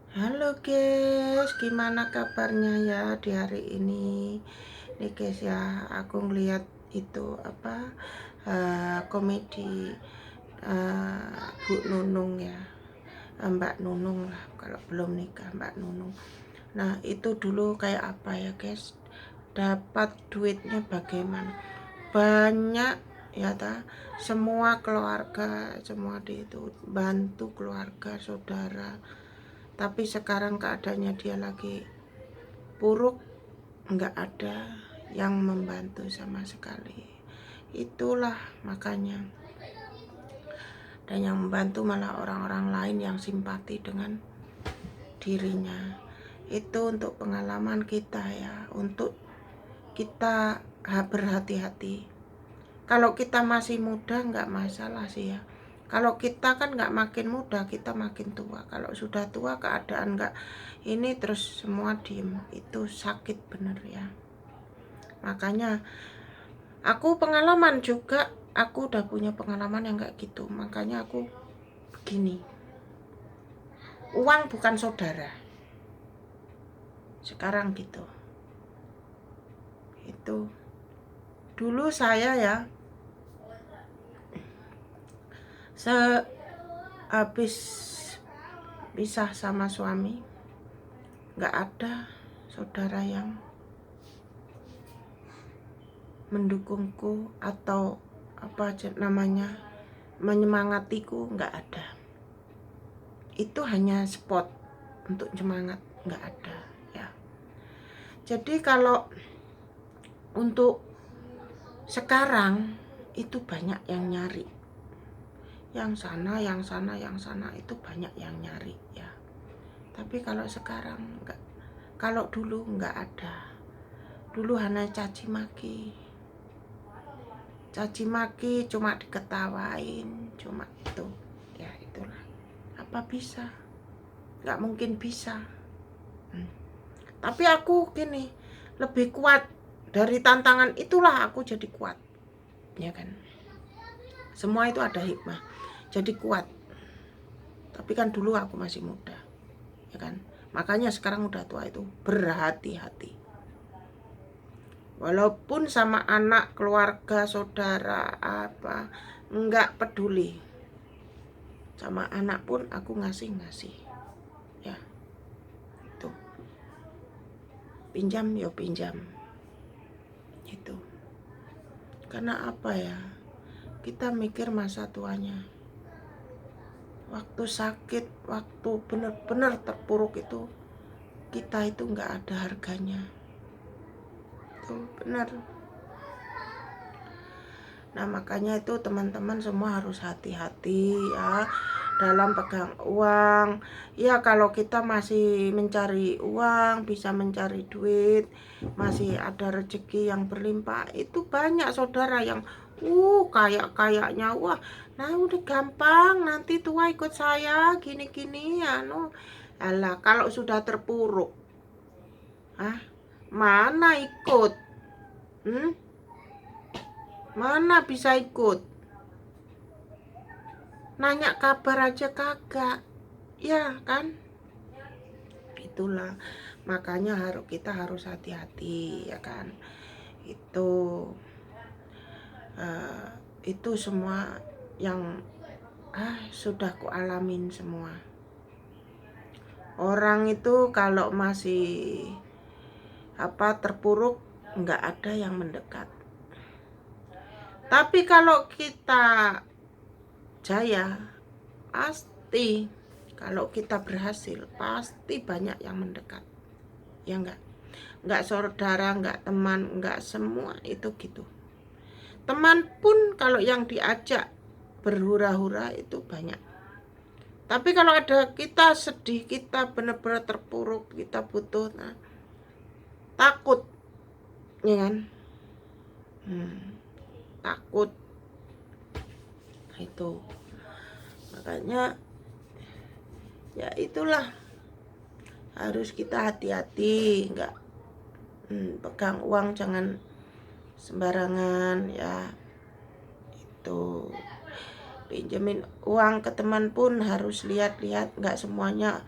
Halo guys, gimana kabarnya ya di hari ini? Nih guys ya, aku ngeliat itu komedi Bu Nunung ya, Mbak Nunung lah kalau belum nikah, Mbak Nunung. Nah itu dulu kayak apa ya guys? Dapat duitnya bagaimana? Banyak ya semua keluarga, semua di itu bantu keluarga, saudara. Tapi sekarang keadaannya dia lagi buruk, nggak ada yang membantu sama sekali. Itulah makanya, dan yang membantu malah orang-orang lain yang simpati dengan dirinya. Itu untuk pengalaman kita ya, untuk kita berhati-hati. Kalau kita masih muda nggak masalah sih ya. Kalau kita kan nggak makin muda, kita makin tua. Kalau sudah tua keadaan nggak ini terus semua diem, itu sakit bener ya. Makanya aku pengalaman juga, aku udah punya pengalaman yang kayak gitu. Makanya aku begini, uang bukan saudara. Sekarang gitu. Itu dulu saya ya, habis pisah sama suami, nggak ada saudara yang mendukungku atau apa namanya menyemangatiku, nggak ada. Itu hanya spot untuk semangat, nggak ada ya. Jadi kalau untuk sekarang itu banyak yang nyari, yang sana itu banyak yang nyari ya. Tapi kalau sekarang nggak, kalau dulu nggak ada. Dulu hanya caci maki cuma diketawain, cuma itu ya. Itulah, apa bisa, nggak mungkin bisa. Tapi aku gini, lebih kuat dari tantangan itulah, aku jadi kuat ya kan. Semua itu ada hikmah, jadi kuat. Tapi kan dulu aku masih muda ya kan. Makanya sekarang udah tua itu berhati-hati. Walaupun sama anak, keluarga, saudara, apa, enggak peduli. Sama anak pun aku ngasih ya. Itu pinjam yo pinjam itu. Karena apa ya, kita mikir masa tuanya. Waktu sakit, waktu benar-benar terpuruk itu, kita itu enggak ada harganya. Itu benar. Nah makanya itu teman-teman semua harus hati-hati ya dalam pegang uang. Ya kalau kita masih mencari uang, bisa mencari duit, masih ada rezeki yang berlimpah, itu banyak saudara yang kayak-kayaknya, wah nah udah gampang, nanti tua ikut saya gini-gini ya no. Alah, kalau sudah terpuruk, mana ikut? Mana bisa ikut? Nanya kabar aja kagak, ya kan? Itulah makanya kita harus hati-hati ya kan. Itu semua yang sudah kualamin semua. Orang itu kalau masih terpuruk, nggak ada yang mendekat. Tapi kalau kita jaya, pasti, kalau kita berhasil, pasti banyak yang mendekat. Ya enggak saudara, enggak teman, enggak semua itu gitu. Teman pun kalau yang diajak berhura-hura itu banyak. Tapi kalau ada kita sedih, kita benar-benar terpuruk, kita butuh, takut, ya kan? Takut. Itu makanya ya itulah, harus kita hati-hati, enggak pegang uang jangan sembarangan ya. Itu pinjemin uang ke teman pun harus lihat-lihat, enggak semuanya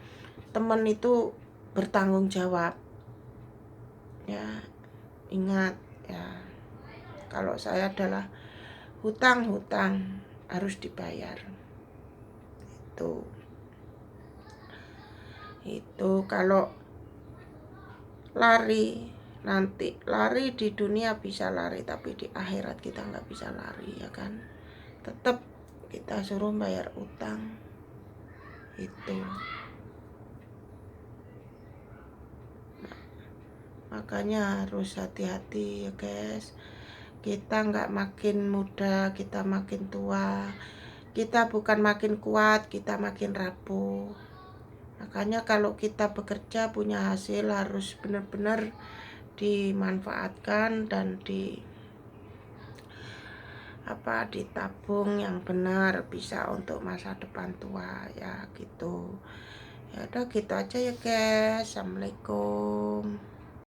teman itu bertanggung jawab ya. Ingat ya, kalau saya adalah hutang harus dibayar. Itu kalau lari, nanti lari di dunia bisa lari, tapi di akhirat kita nggak bisa lari ya kan. Tetap kita suruh bayar utang. Itu makanya harus hati-hati ya guys. Kita nggak makin muda, kita makin tua. Kita bukan makin kuat, kita makin rapuh. Makanya kalau kita bekerja punya hasil harus benar-benar dimanfaatkan dan ditabung yang benar, bisa untuk masa depan tua ya gitu. Ya udah gitu aja ya guys. Assalamualaikum.